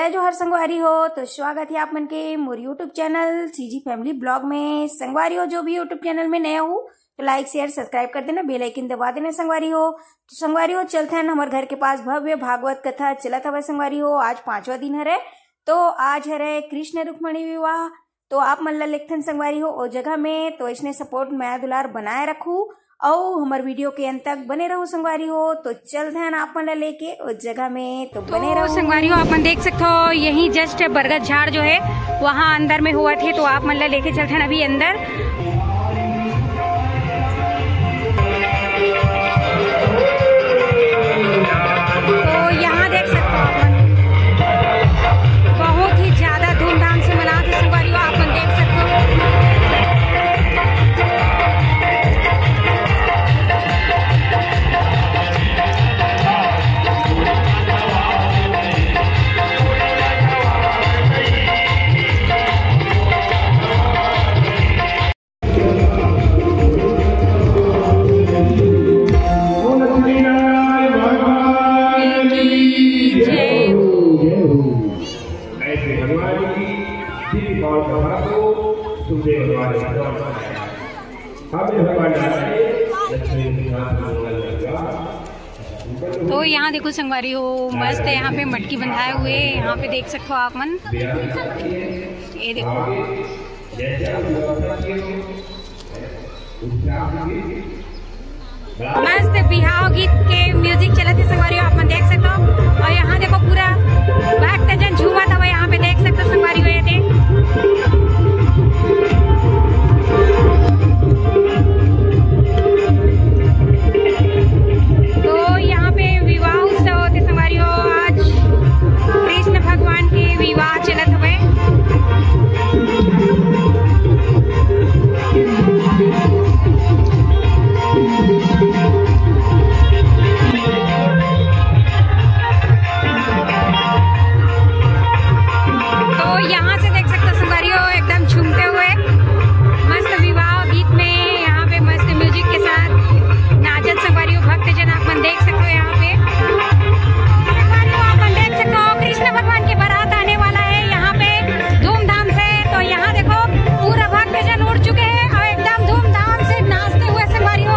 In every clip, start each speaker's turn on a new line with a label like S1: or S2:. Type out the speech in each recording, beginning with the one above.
S1: जय जोहर संगवारी हो। तो स्वागत है आप मन के मोर YouTube channel CG family blog में। संगवारी हो जो भी यूट्यूब चैनल में नया हो तो लाइक शेयर सब्सक्राइब कर देना, बेल आइकन दबा देना संगवारी हो। तो संगवारी हो चलते हैं हमारे घर के पास भव्य भागवत कथा चलत हवे संगवारी हो। आज 5वां दिन हरे, तो आज हरे कृष्ण रुक्मणी विवाह। तो आप मन ला लेखथन संगवारी हो ओ जगह में, तो इसने सपोर्ट माया दुलार बनाए रखू और हमारे वीडियो के अंत तक बने रहो संगवारी हो। तो चलते हैं आप मन लेके उस जगह में, तो बने रहो
S2: संगवारी हो। आप मन देख सकते हो यही जस्ट बरगद झाड़ जो है वहाँ अंदर में हुआ थे, तो आप मन लेके चलते हैं अभी अंदर। तो यहाँ देख सकते हो आप मन बहुत ही ज्यादा धूमधाम से मनाते संगवारी हो। आप मन देख सकते हो तो यहाँ देखो संगवारी हो मस्त है, यहाँ पे मटकी बंधाए हुए, यहाँ पे देख सकते हो आप मन। ये देखो मस्त बिहाव गीत के म्यूजिक चलते थे संगवारी हो, आप मन देख सकते हो। और यहाँ देखो पूरा भक्तजन झूमा था, यहाँ पे देख सकते हो संगवारी हो। ये देख तो यहाँ पे विवाह उत्सव होते संगवारी हो। आज कृष्ण भगवान के विवाह चलत हुए। तो यहाँ से देख सकते हो संगवारी हो एकदम झूमते हुए मस्त विवाह गीत में, यहाँ पे मस्त म्यूजिक के साथ नाचत संगवारी हो भक्तजन। आप मन देख सकते हो यहाँ पे संगवारी हो, आप मन देख सकते हो कृष्ण भगवान की बारात आने वाला है यहाँ पे धूमधाम से। तो यहाँ देखो पूरा भक्तजन उड़ चुके हैं और एकदम धूमधाम से नाचते हुए संगवारी हो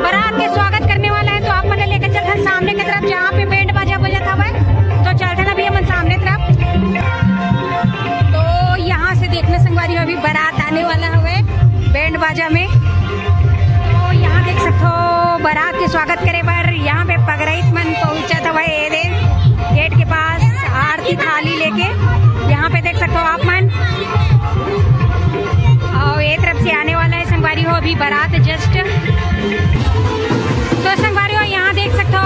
S2: बारात के स्वागत करने वाला है। तो आप मन लेकर चलते हैं सामने की तरफ जहाँ पे बैंड बाजा बजा था। तो चलते ना भैया मन सामने तरफ। तो यहाँ से देखने संगवारी हो अभी बारात आने वाला है बैंड बाजा में। तो यहाँ देख सकते हो बारात के स्वागत करे बर यहाँ पे पगरहित मन पहुंचा था भाई गेट के पास आरती थाली लेके। यहाँ पे देख सकते हो आप मन, और एक तरफ से आने वाला है संगवारी हो अभी बारात जस्ट। तो संगवारी हो यहाँ देख सकते हो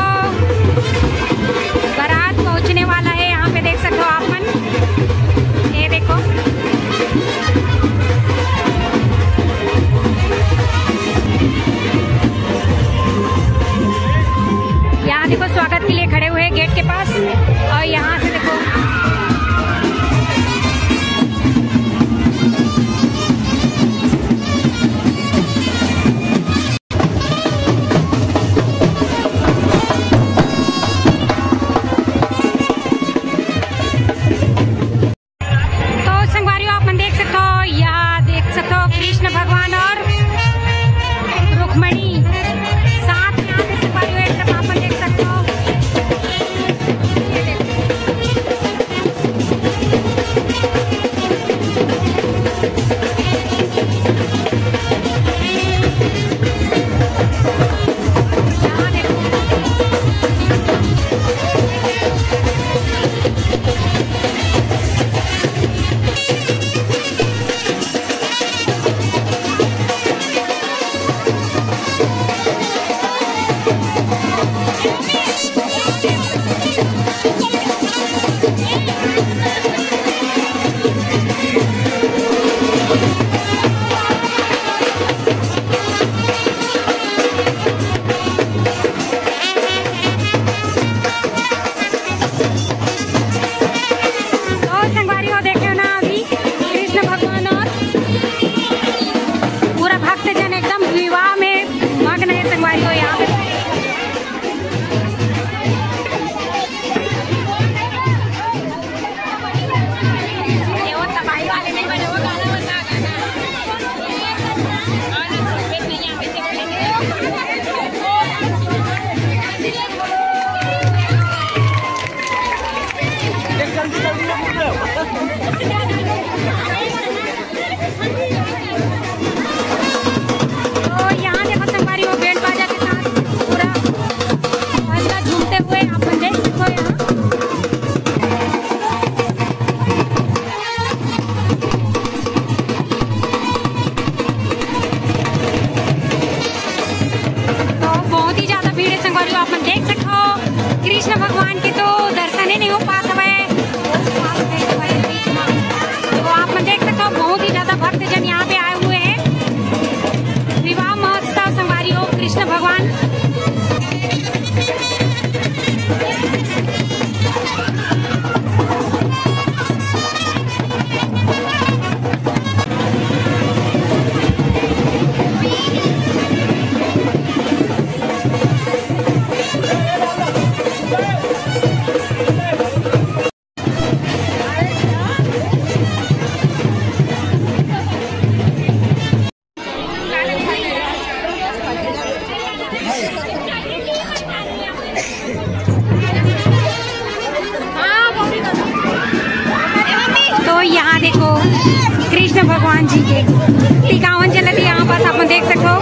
S2: बारात पहुंचने वाला है, यहाँ पे देख सकते हो आप मन। ये देखो यहाँ देखो स्वागत के लिए खड़े हुए हैं गेट के पास। और यहाँ से देखो कृष्ण भगवान और रुक्मणी साथ में आते संगवारी हो। एक तरफ आप देख सकते हो भगवान जी के टिकावन चलती यहाँ पास आप देख सको।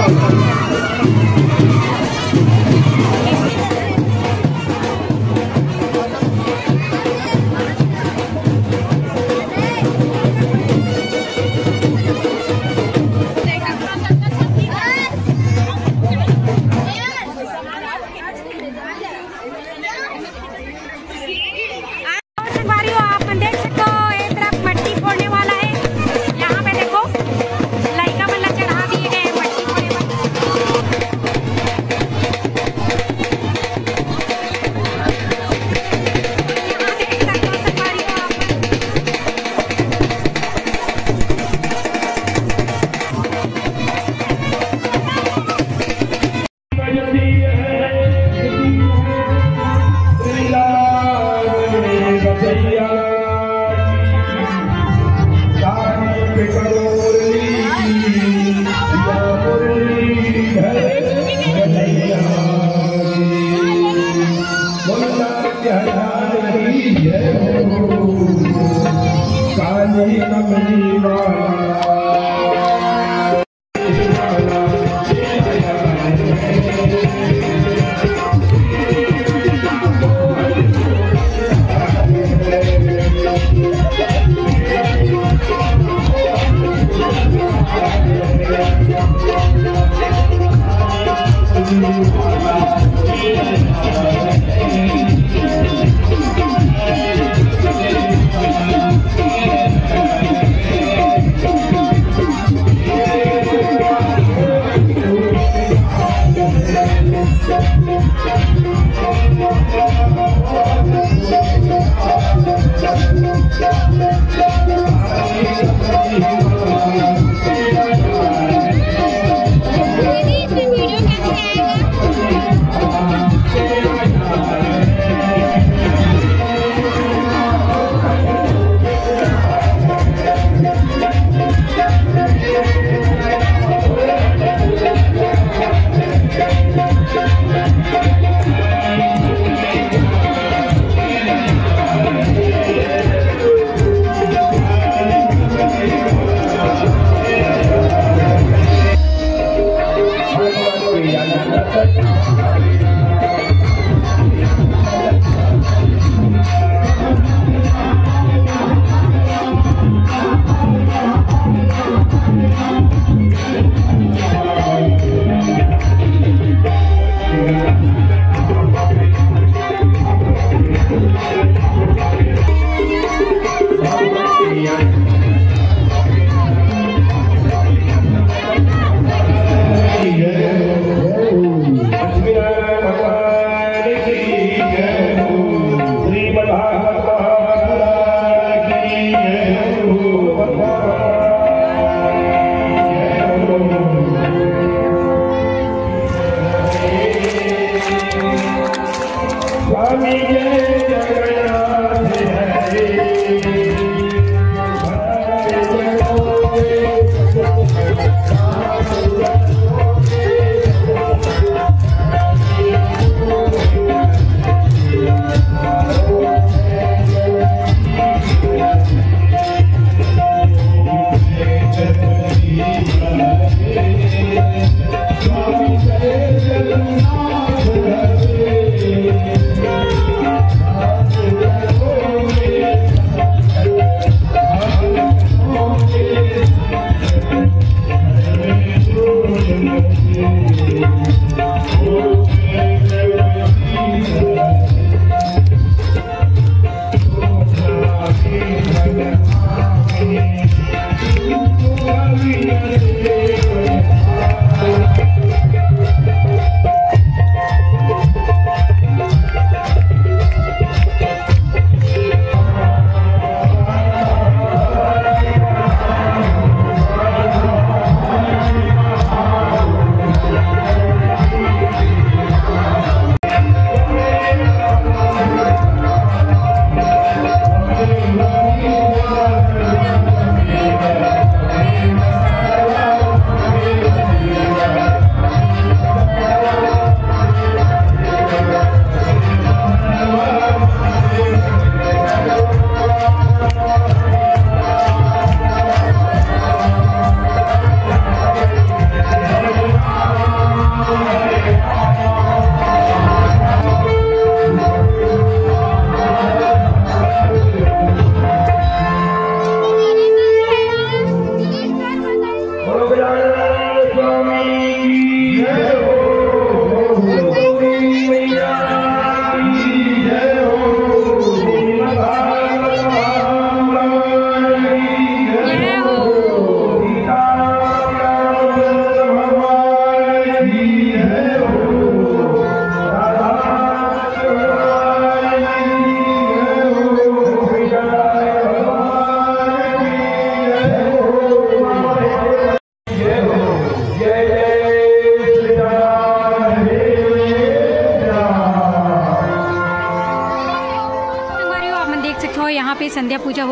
S3: Hallelujah.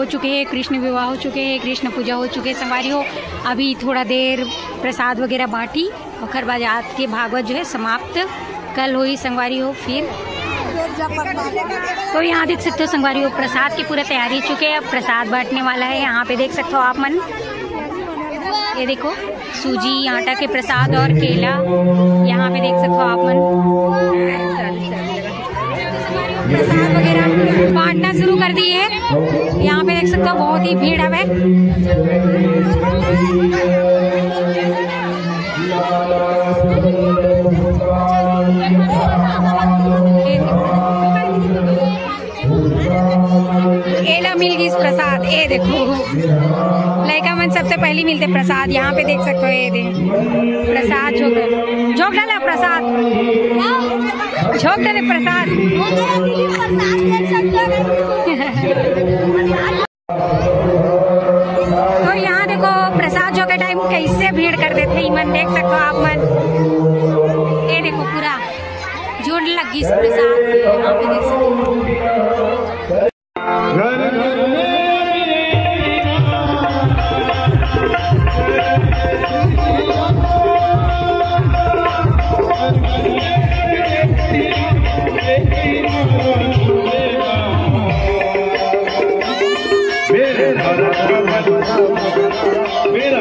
S2: हो चुके हैं, कृष्ण विवाह हो चुके हैं, कृष्ण पूजा हो चुके हैं संगवारियों। अभी थोड़ा देर प्रसाद वगैरह बांटी और बाद आज के भागवत जो है समाप्त कल हुई संगवारियों। फिर तो यहाँ देख सकते हो संगवारियों प्रसाद की पूरा तैयारी चुके हैं, अब प्रसाद बांटने वाला है। यहाँ पे देख सकते हो आप मन, ये देखो सूजी आटा के प्रसाद और केला यहाँ पे देख सकते हो आप मन। प्रसाद वगैरह बांटना शुरू कर दिए है। यहाँ पे देख सकते हो बहुत ही भीड़ है। केला मिल गई प्रसाद, ये देखो लड़का मन सबसे पहले मिलते प्रसाद। यहाँ पे देख सकते हो ये दे प्रसाद झोंक डाला प्रसाद, झोंक डाले प्रसाद। तो यहाँ देखो प्रसाद जो के टाइम कैसे भीड़ कर देते हैं मन, देख सकते हो आप मन। ये देखो पूरा जोड़ लगी इस प्रसाद के, यहाँ पे देख सकते हो।
S3: मेरा